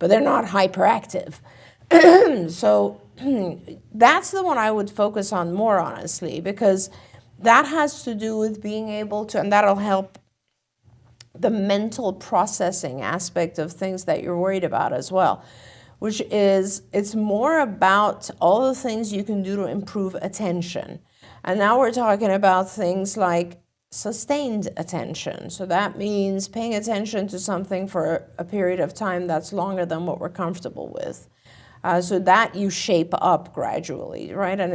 but they're not hyperactive. So that's the one I would focus on more, honestly, because that has to do with being able to, and that'll help the mental processing aspect of things that you're worried about as well, which is, it's more about all the things you can do to improve attention. And now we're talking about things like sustained attention. So that means paying attention to something for a period of time that's longer than what we're comfortable with. So that you shape up gradually, right? And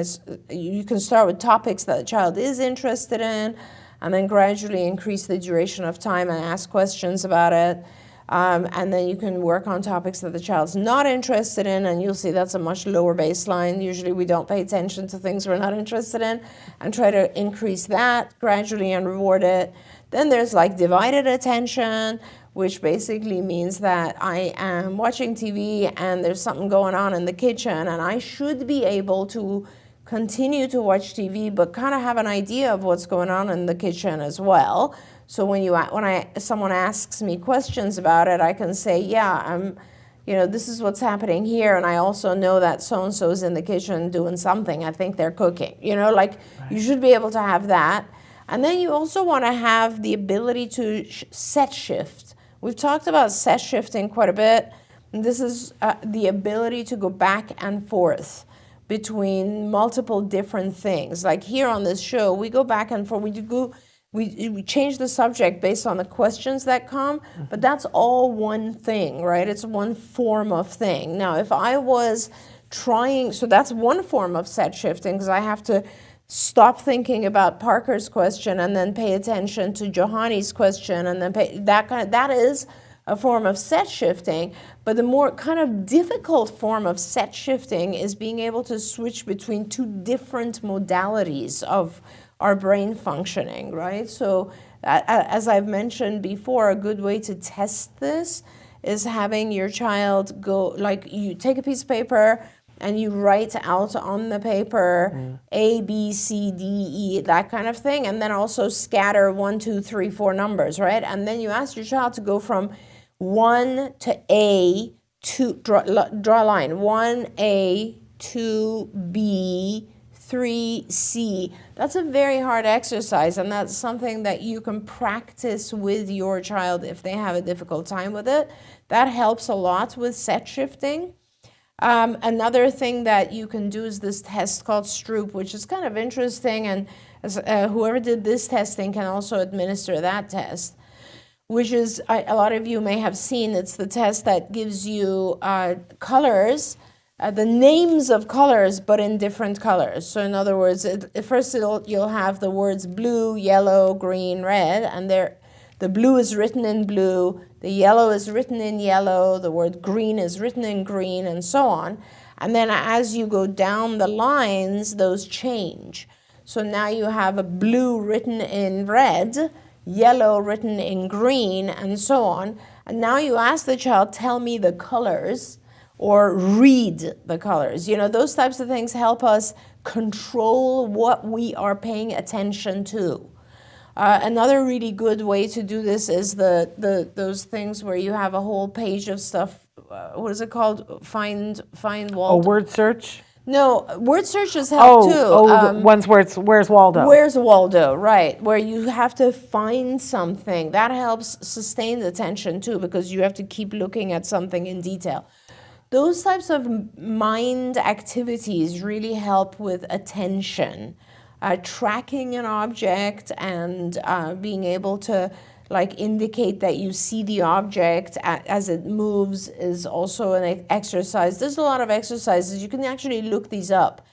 you can start with topics that the child is interested in, and then gradually increase the duration of time and ask questions about it. And then you can work on topics that the child's not interested in, and you'll see that's a much lower baseline. Usually we don't pay attention to things we're not interested in, and try to increase that gradually and reward it. Then there's like divided attention, which basically means that I am watching TV and there's something going on in the kitchen, and I should be able to continue to watch TV, but kind of have an idea of what's going on in the kitchen as well. So when someone asks me questions about it, I can say, yeah, this is what's happening here, and I also know that so-and-so's in the kitchen doing something. I think they're cooking. Right. You should be able to have that. And then you also want to have the ability to set shift. We've talked about set shifting quite a bit. And this is the ability to go back and forth between multiple different things. Like here on this show, we go back and forth. We change the subject based on the questions that come, but that's all one thing, right? It's one form of thing. Now, if I was so that's one form of set shifting, because I have to stop thinking about Parker's question and then pay attention to Johanni's question, and then that is a form of set shifting. But the more kind of difficult form of set shifting is being able to switch between two different modalities of our brain functioning, right? So as I've mentioned before, a good way to test this is having your child go, like, you take a piece of paper and you write out on the paper A, B, C, D, E, that kind of thing, and then also scatter 1, 2, 3, 4 numbers, right? And then you ask your child to go from 1 to A, to draw a line, 1A, 2B, 3C. That's a very hard exercise, and that's something that you can practice with your child if they have a difficult time with it. That helps a lot with set shifting. Another thing that you can do is this test called Stroop, which is kind of interesting, and whoever did this testing can also administer that test, which is, a lot of you may have seen, it's the test that gives you colors, the names of colors, but in different colors. So in other words, first you'll have the words blue, yellow, green, red, and the blue is written in blue, the yellow is written in yellow, the word green is written in green, and so on. And then as you go down the lines, those change. So now you have a blue written in red, yellow written in green, and so on. And now you ask the child, tell me the colors, or read the colors. Those types of things help us control what we are paying attention to. Another really good way to do this is those things where you have a whole page of stuff. What is it called? Find Waldo. Word search? No, word searches help too. The ones where it's Where's Waldo? Where's Waldo, right. Where you have to find something. That helps sustain attention too, because you have to keep looking at something in detail. Those types of mind activities really help with attention. Tracking an object and being able to indicate that you see the object as it moves is also an exercise. There's a lot of exercises. You can actually look these up.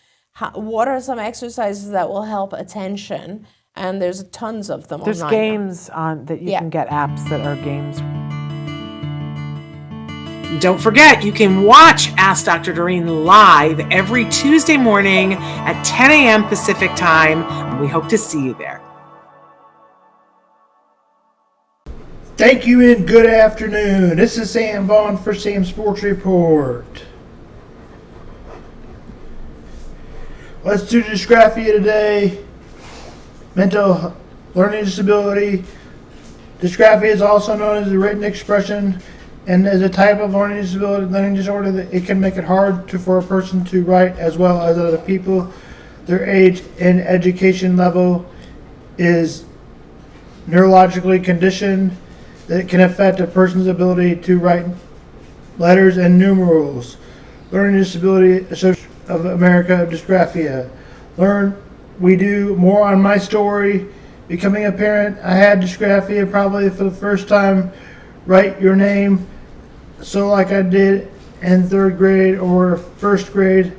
What are some exercises that will help attention? And there's tons of them There's online. Games on that you can get apps that are games. Don't forget, you can watch Ask Dr. Doreen live every Tuesday morning at 10 a.m. Pacific time. We hope to see you there. Thank you and good afternoon. This is Sam Vaughn for Sam Sports Report. Let's do dysgraphia today. Mental learning disability. Dysgraphia is also known as a written expression and as a type of learning disorder, that it can make it hard for a person to write as well as other people. Their age and education level is neurologically conditioned that can affect a person's ability to write letters and numerals. Learning Disability Association of America, Dysgraphia. We do more on my story. Becoming a parent, I had dysgraphia probably for the first time. Write your name, so like I did in third grade or first grade,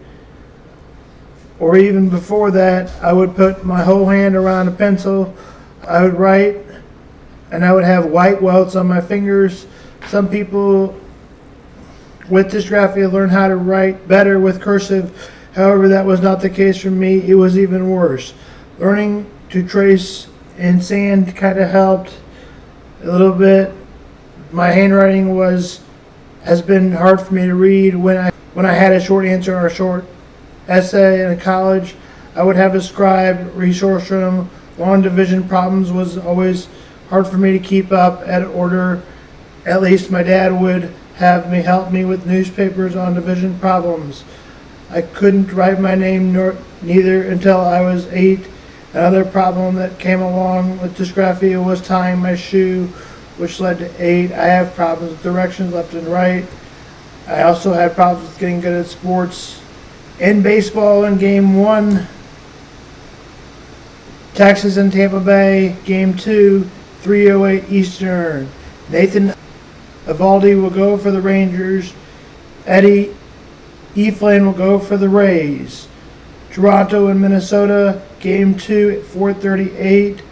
or even before that, I would put my whole hand around a pencil. I would write, and I would have white welts on my fingers. Some people with dysgraphia learn how to write better with cursive. However, that was not the case for me. It was even worse. Learning to trace in sand kind of helped a little bit. My handwriting has been hard for me to read. When I had a short answer or a short essay in college, I would have a scribe resource room. Long division problems was always hard for me to keep up at order. At least my dad would have me help me with newspapers on division problems. I couldn't write my name neither until I was 8. Another problem that came along with dysgraphia was tying my shoe, which led to 8. I have problems with directions left and right. I also had problems with getting good at sports. In baseball, in Game 1, Texas and Tampa Bay, Game 2, 3:08 Eastern. Nathan Eovaldi will go for the Rangers. Eddie Eflin will go for the Rays. Toronto and Minnesota, Game 2 at 4:38.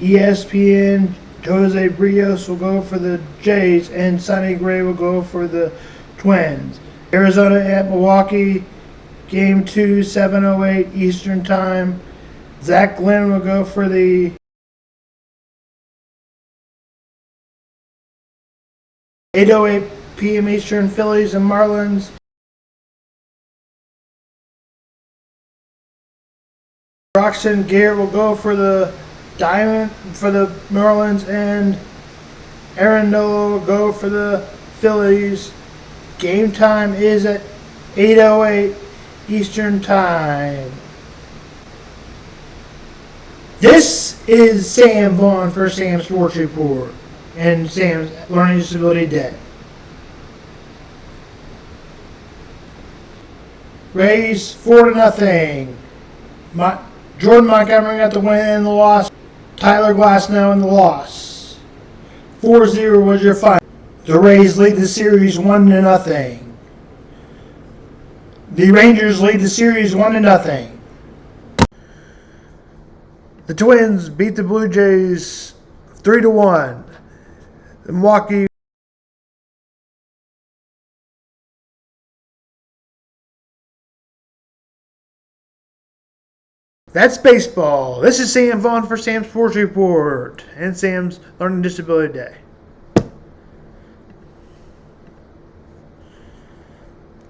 ESPN, Jose Brios will go for the Jays, and Sonny Gray will go for the Twins. Arizona at Milwaukee, Game 2, 7:08 Eastern Time. Zach Glenn will go for the 8:08 p.m. Eastern Phillies and Marlins. Roxton Garrett will go for the Marlins, and Arron Nola will go for the Phillies. Game time is at 8:08 Eastern Time. This is Sam Vaughn for Sam's Sports Report and Sam's Learning Disability Day. Rays 4-0. Jordan Montgomery got the win and the loss. Tyler Glasnow in the loss. 4-0 was your final. The Rays lead the series 1-0. The Rangers lead the series 1-0. The Twins beat the Blue Jays 3-1. The Milwaukee That's baseball. This is Sam Vaughn for Sam's Sports Report and Sam's Learning Disability Day.